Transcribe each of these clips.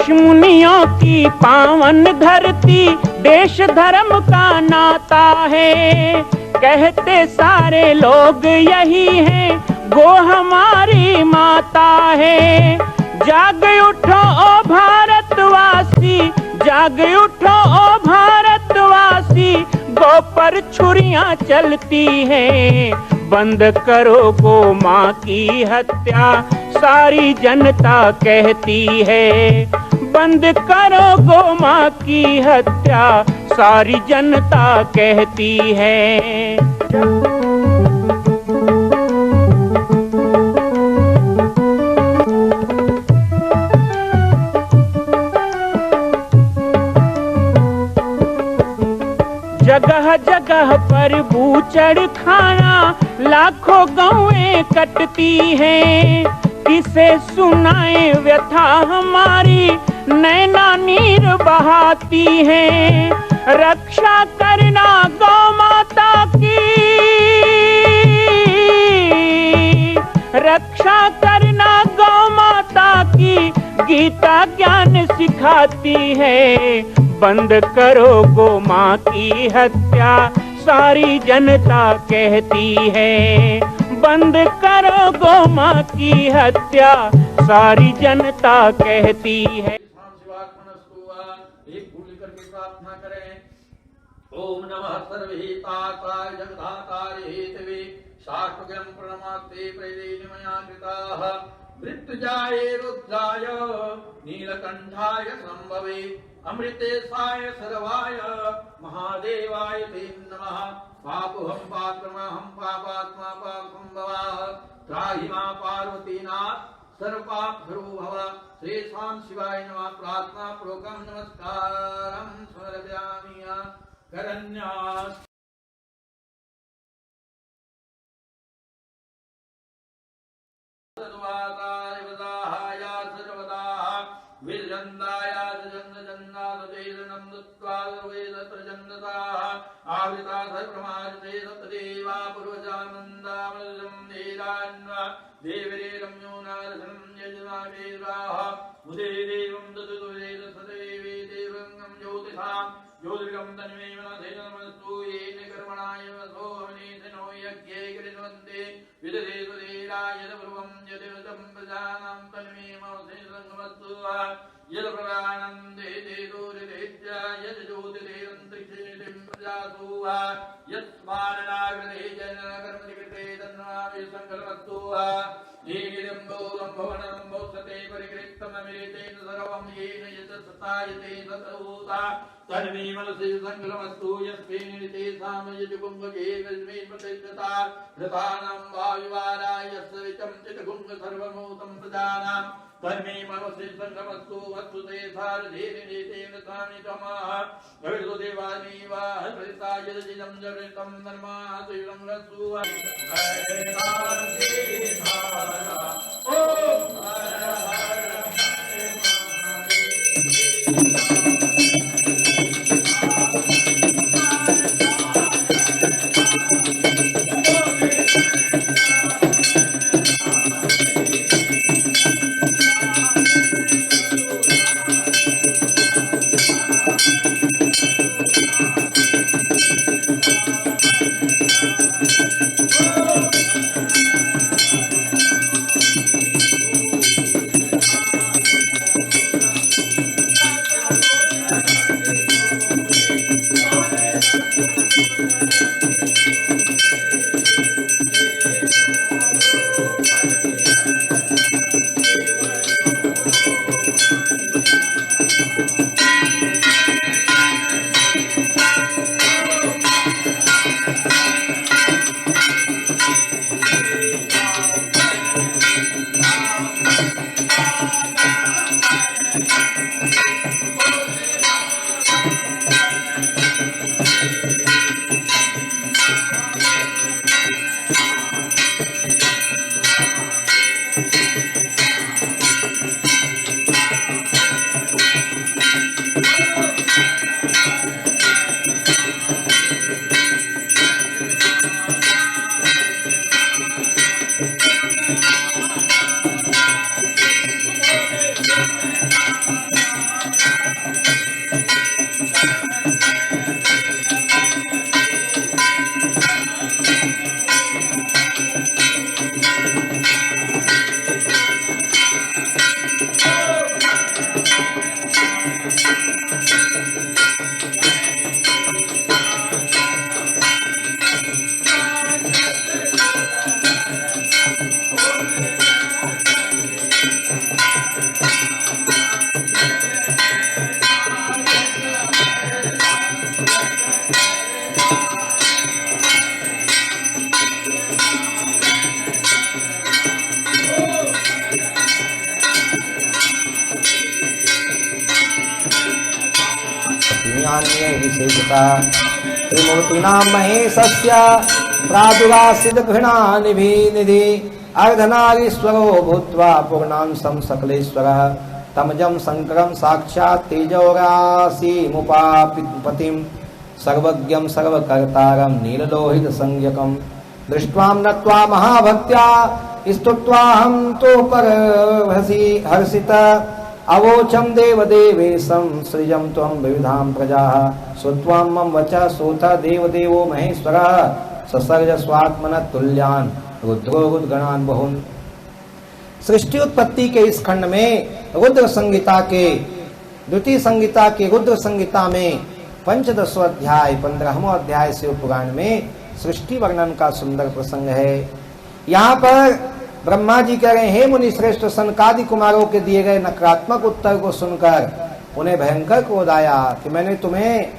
ऋषि मुनियों की पावन धरती, देश धर्म का नाता है। कहते सारे लोग यही हैं, गो हमारी माता है। जाग उठो ओ भारतवासी, जाग उठो ओ भारतवासी, गो पर छुरियां चलती हैं। बंद करो गो माँ की हत्या, सारी जनता कहती है। बंद करो गो माँ की हत्या, सारी जनता कहती है। जगह जगह पर बूचड़ खाना, लाखों गौएं कटती हैं। किसे सुनाए व्यथा हमारी, नैना नीर बहाती हैं। रक्षा करना गौ माता की, रक्षा करना गौ माता की, गीता ज्ञान सिखाती है। बंद करो गो माँ की हत्या, सारी जनता कहती है। बंद करो गो माँ की हत्या, सारी जनता कहती है। एक भूल करके प्रार्थना करें। ओम नमः सर्वहिताय जगदाताय हेतवे, शाश्वतं प्रणमास्ते प्रदेशमया कृताः। मृत्युजाये रुद्राय नीलकंठाय संभवे, अमृतेशाय सर्वाय महादेवाय ते नमः। पापोहं पात्रमहं पापात्मा पापसंभवः, त्राहि मां पार्वतीनाथ सर्वपापहरो भव। श्रीशां शिवाय नमः। प्रार्थना पूर्वकं नमस्कारं समर्पयामि। करन्यास सर्वदाय वदाहाय सर्वदाः विरजन्दाय जन्नजन्नादवेदनं दत्त्वा वेद प्रजन्नताः आवृता सर्वमाजते सतदेवा पूर्वजानन्दामृतं नीरान्वा देवरे रम्यो नारसनं यजमावेदाः मुदे देवं ददतु वेद सदैवे देवं ज्योतिषां ज्योतिर्गं तन्मे मनसे नमस्तु। येन कर्मणाय सोऽहनेतनो यज्ञे कृण्वन्ते विदधेतु देवाय ध्रुवं यदेवतं प्रजानां तन्मे मनसे नमस्तु। यद् प्रदानं देते दूरितेज्य यद् ज्योतिरेरन्तरिक्षे प्रजासु यत् स्मारणाग्रहे जनकर्मनिकृते तन्नामे सङ्कल्पस्तु। नीलिरम्बोदम्भवनं सते परिकृतममिरेतेन सर्वं येन यत् सतायते ततोता तन्मे मनसि सङ्कल्पस्तु। यस्मिन् नितेषां यजुगुङ्गे कस्मिन् प्रतिष्ठता रथानां वायुवाराय यस्य विचं चित्तगुङ्ग सर्वमूतं प्रजानां तन्मे मनसि सङ्कल्पस्तु। वत्सुते सारधीरिणीतेन तानितमः भविष्यतु देवानीवा हरिता यदिदं जरितं धर्माः सुयुरं रस्सु। नान्ये विशेषता त्रिमूर्तीनां महेशस्य प्रादुरासित घृणानिधि अर्धनारीश्वरो भूत्वा पूर्णांशं सकलेश्वरः तमजं शंकरं साक्षात् तेजोराशिमुपापतिं सर्वज्ञं सर्वकर्तारं नीललोहित संज्ञकं दृष्ट्वां नत्वा महाभक्त्या स्तुत्वाहं तो हर्षित अवोचम देवदेवेशं सृजं त्वं विविधां प्रजाः श्रुत्वा मम वचः सोऽथ देवदेवो महेश्वरः ससर्ज स्वात्मन तुल्यान् रुद्रो रुद्रगणान् बहुन्। सृष्टि उत्पत्ति के इस खंड में रुद्र संहिता के द्वितीय संहिता के रुद्र संहिता में पंचदशों अध्याय 15वां अध्याय शिव पुराण में सृष्टि वर्णन का सुंदर प्रसंग है। यहाँ पर ब्रह्मा जी कह रहे हैं, हे मुनि श्रेष्ठ, सनकादि कुमारों के दिए गए नकारात्मक उत्तर को सुनकर उन्हें भयंकर क्रोध आया कि मैंने तुम्हें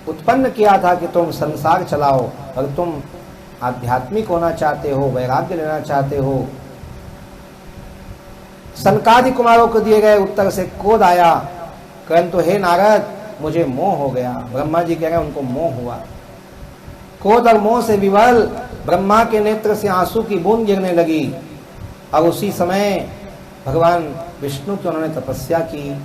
उत्पन्न किया था कि तुम संसार चलाओ और तुम आध्यात्मिक होना चाहते हो, वैराग्य लेना चाहते हो। सनकादि कुमारों को दिए गए उत्तर से क्रोध आया, परंतु हे नारद मुझे मोह हो गया। ब्रह्मा जी कह रहे हैं उनको मोह हुआ। क्रोध और मोह से विवल ब्रह्मा के नेत्र से आंसू की बूंद गिरने लगी और उसी समय भगवान विष्णु की उन्होंने तपस्या की।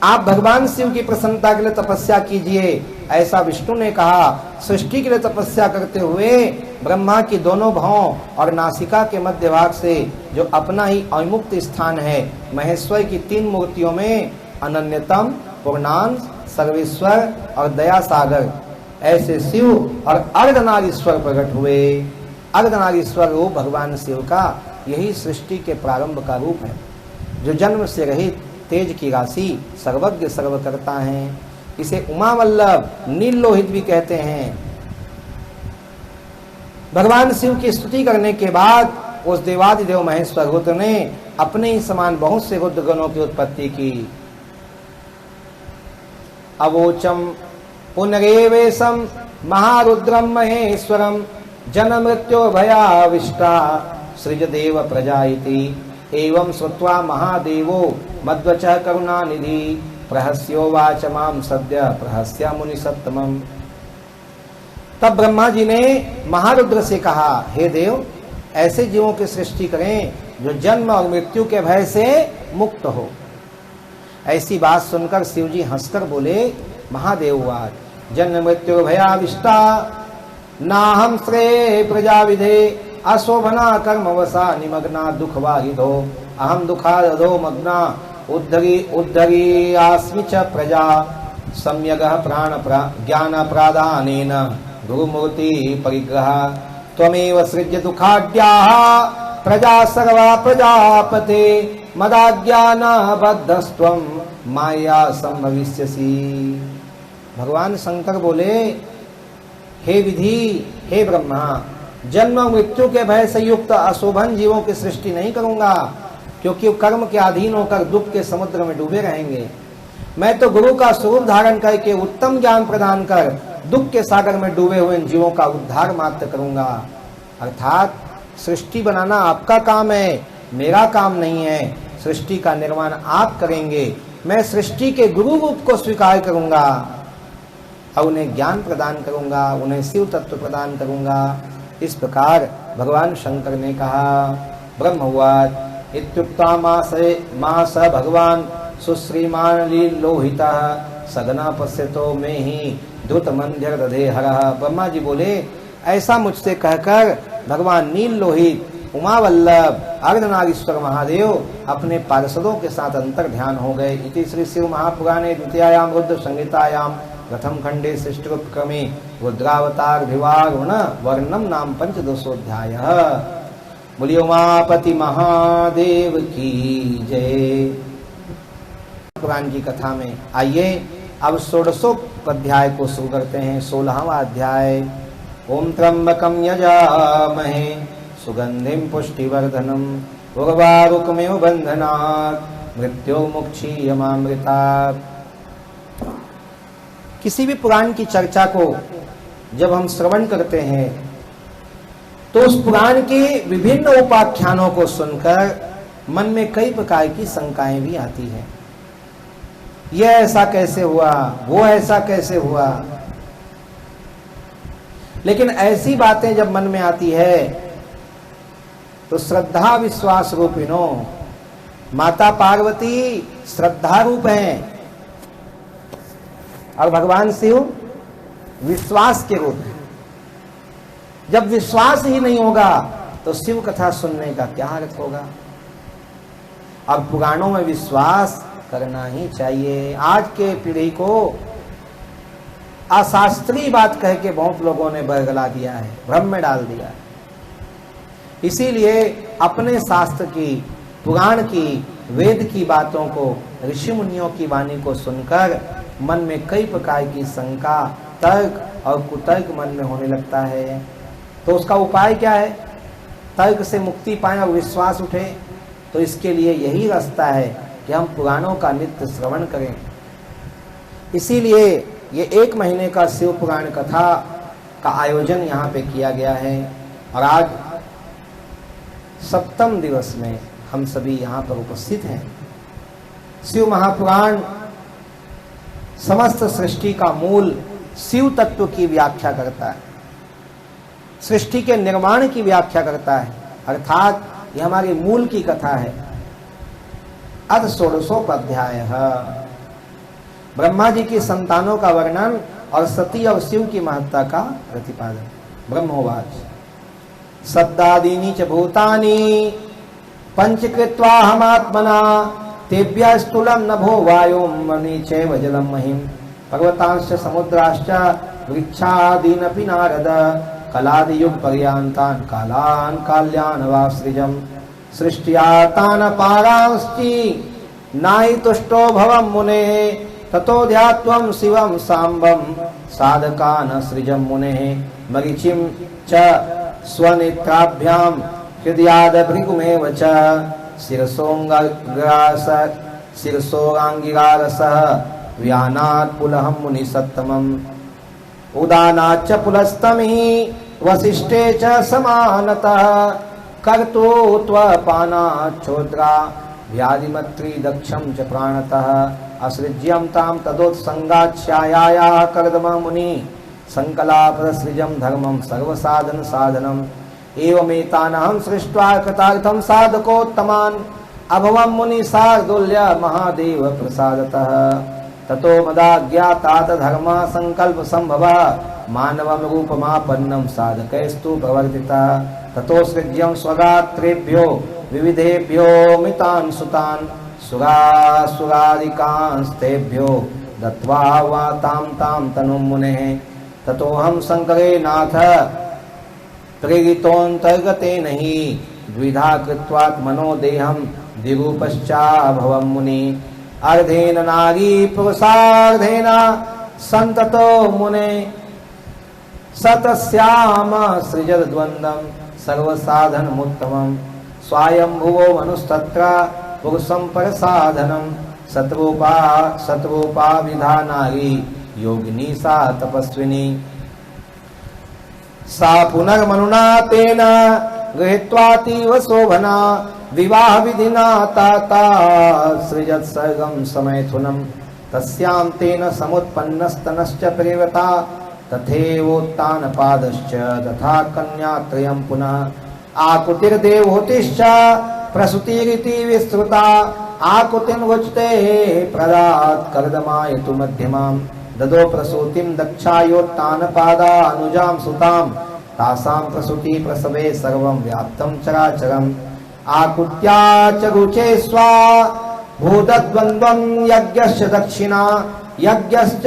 आप भगवान शिव की प्रसन्नता के लिए तपस्या कीजिए, ऐसा विष्णु ने कहा। सृष्टि के लिए तपस्या करते हुए ब्रह्मा की दोनों भौं और नासिका के मध्य भाग से जो अपना ही अविमुक्त स्थान है, महेश्वर की 3 मूर्तियों में अनन्यतम, पूर्णांश, सर्वेश्वर और दया सागर ऐसे शिव और अर्धनारीश्वर प्रकट हुए। अर्धनारीश्वर रूप भगवान शिव का यही सृष्टि के प्रारंभ का रूप है, जो जन्म से रहित तेज की राशि, सर्वज्ञ सर्वकर्ता हैं। इसे उमा वल्लभ, नील लोहित भी कहते हैं। भगवान शिव की स्तुति करने के बाद उस देवादिदेव महेश्वर रुद्र ने अपने ही समान बहुत से रुद्रगणों की उत्पत्ति की। अवोचम पुनरेवेशम महारुद्रम महेश्वरम जन्म मृत्यु भयाविष्टा सृज देव प्रजा इति एवं श्रुत्वा महादेवो मद्वचः करुणानिधि प्रहस्योवाच माम सद्य प्रहस्य मुनि सत्तमम्। तब ब्रह्मा जी ने महारुद्र से कहा, हे देव, ऐसे जीवों की सृष्टि करें जो जन्म और मृत्यु के भय से मुक्त हो। ऐसी बात सुनकर शिव जी हंसकर बोले, महादेववाद जन्म मृत्यु भयाविष्टा नाहं श्रेय प्रजा विधे अशोभना कर्मवसा निमग्ना दुखवाहिधो अहम दुखादो मग्ना उद्धरी आस्मि च प्रजा सम्यगः प्राण ज्ञान प्रादानेन गुरुमूर्ति परिग्रह त्वमेव सृज्य दुखाढ्याः प्रजा सर्वा प्रजापते मदाज्ञान बद्धस्त्वं माया संभविष्यसि। भगवान शंकर बोले, हे विधि, हे ब्रह्मा, जन्म और मृत्यु के भय से युक्त अशोभन जीवों की सृष्टि नहीं करूंगा, क्योंकि कर्म के अधीन होकर दुख के समुद्र में डूबे रहेंगे। मैं तो गुरु का स्वरूप धारण करके उत्तम ज्ञान प्रदान कर दुख के सागर में डूबे हुए इन जीवों का उद्धार मात्र करूंगा। अर्थात सृष्टि बनाना आपका काम है, मेरा काम नहीं है। सृष्टि का निर्माण आप करेंगे, मैं सृष्टि के गुरु रूप को स्वीकार करूंगा और उन्हें ज्ञान प्रदान करूंगा, उन्हें शिव तत्व प्रदान करूंगा। इस प्रकार भगवान शंकर ने कहा। ब्रह्मवाद इत्युक्ता मास भगवान सुश्रीमान लीलोहितः सगना पश्यतो में ही द्रुत मंदिर दधे हरः। ब्रह्मा जी बोले, ऐसा मुझसे कहकर भगवान नील लोहित, उमा वल्लभ, अर्धनारीश्वर महादेव अपने पार्षदों के साथ अंतर ध्यान हो गए। इति श्री शिव महापुराणे द्वितीयायाम रुद्र संहितायाम प्रथम खंडे सृष्टिक्रमे रुद्रावतार विवाह वर्णम नाम पंचदशोऽध्यायः। बोलिए उमापति महादेव की जय। पुराण की कथा में आइए अब 16वें अध्याय को शुरू करते हैं। 16वां अध्याय। ओम त्र्यंबकं यजामहे सुगंधिं पुष्टिवर्धनम् उर्वारुकमिव बन्धनात् मृत्योर्मुक्षीयमामृतात्। किसी भी पुराण की चर्चा को जब हम श्रवण करते हैं तो उस पुराण के विभिन्न उपाख्यानों को सुनकर मन में कई प्रकार की शंकाएं भी आती हैं। ये ऐसा कैसे हुआ, वो ऐसा कैसे हुआ। लेकिन ऐसी बातें जब मन में आती है तो श्रद्धा विश्वास रूपिणो, माता पार्वती श्रद्धा रूप हैं और भगवान शिव विश्वास के रूप हैं। जब विश्वास ही नहीं होगा तो शिव कथा सुनने का क्या अर्थ होगा। अब पुराणों में विश्वास करना ही चाहिए। आज के पीढ़ी को अशास्त्रीय बात कह के बहुत लोगों ने बरगला दिया है, भ्रम में डाल दिया है। इसीलिए अपने शास्त्र की, पुराण की, वेद की बातों को, ऋषि मुनियों की वाणी को सुनकर मन में कई प्रकार की शंका, तर्क और कुतर्क मन में होने लगता है। तो उसका उपाय क्या है? तर्क से मुक्ति पाएं और विश्वास उठे। तो इसके लिए यही रास्ता है कि हम पुराणों का नित्य श्रवण करें। इसीलिए ये 1 महीने का शिव पुराण कथा का आयोजन यहाँ पे किया गया है और आज 7वें दिवस में हम सभी यहाँ पर उपस्थित हैं। शिव महापुराण समस्त सृष्टि का मूल शिव तत्व की व्याख्या करता है, सृष्टि के निर्माण की व्याख्या करता है, अर्थात यह हमारी मूल की कथा है। अथ 16 ब्रह्मा जी की संतानों का वर्णन और सती और शिव की महत्ता का प्रतिपादन। ब्रह्मोवाच शब्दादीनि च भूतानि पंचकृत्वा हमात्मना तेभ्यः स्थूलं नभो वायुं मणि चैव जलं महिं पर्वतांश्च समुद्राश्च वृक्षादीनपि नारद कलादियुग पर्यांतान् कालान् काल्यान् वा सृजम् सृष्ट्या तान् पारांश्चि नाहि तुष्टो भवं मुनेः ततो ध्यात्वं शिवं साम्बं साधकान् सृजं मुनेः मरीचिं च स्वनेत्राभ्यां हृदयाद भृगुमेव च शिरसोऽङ्गिरारसः व्यानात् पुलहं मुनिसत्तमम् उदानाच्च पुलस्तमिः वसिष्ठे च समानतः कर्तृत्वपानाच्छोद्रा व्याधिमत्री दक्षं च प्राणतः असृज्यं तां तदोत्सङ्गाच्छायायाः कर्दम मुनि संकलापसृजं धर्मं सर्वसाधन साधनम् एवमेतानहं सृष्ट्वा कृतार्थं साधकोत्तमान् अभवं मुनि शार्दूल्य महादेव प्रसादतः ततो मदाज्ञातात धर्म संकल्प संभव मानवं रूपमापन्नं साधकैस्तु प्रवर्तितः ततो सृज्यं स्वगात्रेभ्यो विविधेभ्यो मितान् सुतान् सुरासुरादिकांस्तेभ्यो दत्त्वा वा तां तनुं मुनेः ततोऽहं शङ्करे नाथ प्रेरितोऽन्तर्गतेन हि द्विधा कृत्वात्मनो देहं द्विरूपश्चाभवं मुनि अर्धेन नारी पुरुषार्धेन सन्ततो मुने सतस्याम सृजद्वन्द्वं सर्वसाधनमुत्तमं स्वायंभुवो मनुस्तत्र पुरुषं परसाधनं शतरूपा विधा नारी योगिनी सा तपस्विनी सा पुनर्मनुना तेन गृहीत्वातीव शोभना विवाह विधिना ताता सृजत् सर्गं समैथुनं तस्यां तेन समुत्पन्नस्तनश्च प्रेवता तथैवोत्तानपादश्च तथा कन्यात्रयं पुनः आकुतिर्देवहूतिश्च प्रसूतिरिति विस्तृता आकुतिन्वचते प्रदात् कर्दमायतु मध्यमां ददो प्रसूतिं दक्षायोत्तानपादा अनुजां सुतां तासां प्रसूति प्रसवे सर्वं व्याप्तं चराचरम् आकुत्या च रुचे स्वा भूतद्वन्द्वं यज्ञश्च दक्षिणा यज्ञश्च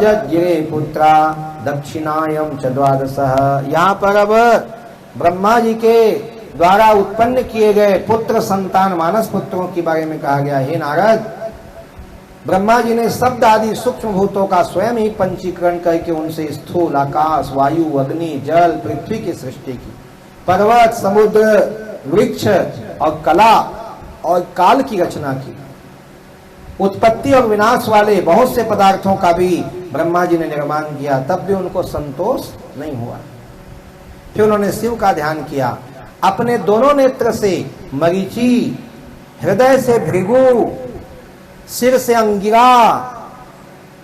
जज्ञे पुत्रा दक्षिणायं च 12। यहाँ पर अब ब्रह्मा जी के द्वारा उत्पन्न किए गए पुत्र संतान मानस पुत्रों के बारे में कहा गया। हे नारद, ब्रह्मा जी ने शब्द आदि सूक्ष्म भूतों का स्वयं ही पंचीकरण करके उनसे स्थूल आकाश, वायु, अग्नि, जल, पृथ्वी की सृष्टि की। पर्वत, समुद्र, वृक्ष और कला और काल की रचना की। उत्पत्ति और विनाश वाले बहुत से पदार्थों का भी ब्रह्मा जी ने निर्माण किया, तब भी उनको संतोष नहीं हुआ। फिर उन्होंने शिव का ध्यान किया। अपने दोनों नेत्र से मरीचि, हृदय से भृगु सिर से अंगिरा,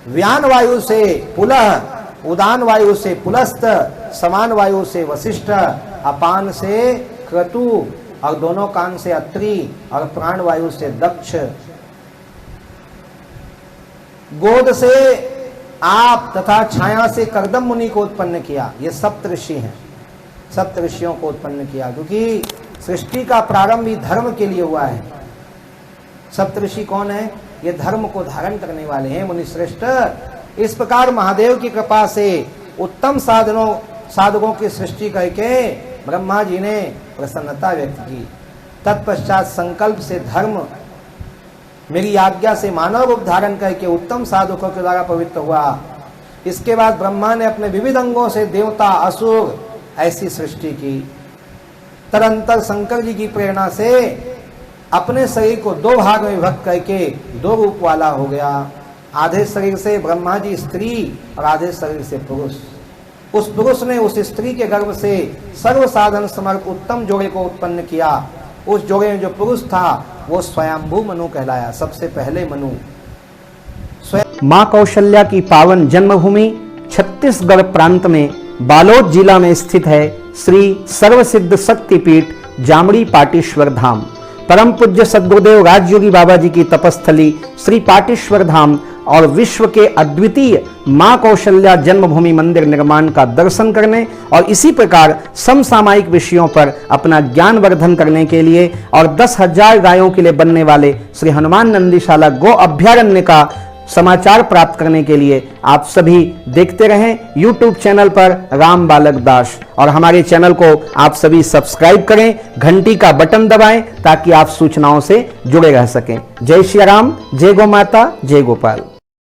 व्यान वायु से पुलह, उदान वायु से पुलस्त, समान वायु से वशिष्ठ, अपान से क्रतु और दोनों कान से अत्रि और प्राण वायु से दक्ष। गोद से आप तथा छाया से कर्दम मुनि को उत्पन्न किया। ये सप्त ऋषि हैं, सप्त ऋषियों को उत्पन्न किया, क्योंकि सृष्टि का प्रारंभ ही धर्म के लिए हुआ है। सप्त ऋषि कौन है? ये धर्म को धारण करने वाले हैं, मुनि श्रेष्ठ। इस प्रकार महादेव की कृपा से उत्तम साधकों की सृष्टि करके ब्रह्मा जी ने प्रसन्नता व्यक्त की। तत्पश्चात संकल्प से धर्म मेरी आज्ञा से मानव रूप धारण करके उत्तम साधकों के द्वारा पवित्र हुआ। इसके बाद ब्रह्मा ने अपने विविध अंगों से देवता, असुर ऐसी सृष्टि की। तदंतर शंकर जी की प्रेरणा से अपने शरीर को दो भाग में विभक्त करके दो रूप वाला हो गया। आधे शरीर से ब्रह्मा जी स्त्री और आधे शरीर से पुरुष। उस पुरुष ने उस स्त्री के गर्भ से सर्व साधन समर्थ उत्तम जोड़े को उत्पन्न किया। उस जोड़े में जो पुरुष था वो स्वयंभू मनु कहलाया, सबसे पहले मनु। मां कौशल्या की पावन जन्मभूमि छत्तीसगढ़ प्रांत में बालोद जिला में स्थित है श्री सर्वसिद्ध शक्तिपीठ जामड़ी पाटेश्वर धाम। परम पूज्य सद्गुरुदेव राजयोगी बाबा जी की तपस्थली श्री पाटेश्वर धाम और विश्व के अद्वितीय मां कौशल्या जन्मभूमि मंदिर निर्माण का दर्शन करने और इसी प्रकार समसामयिक विषयों पर अपना ज्ञान वर्धन करने के लिए और 10,000 गायों के लिए बनने वाले श्री हनुमान नंदीशाला गो अभ्यारण्य का समाचार प्राप्त करने के लिए आप सभी देखते रहें YouTube चैनल पर राम बालक दास, और हमारे चैनल को आप सभी सब्सक्राइब करें, घंटी का बटन दबाएं ताकि आप सूचनाओं से जुड़े रह सकें। जय श्री राम, जय गौ माता, जय गोपाल।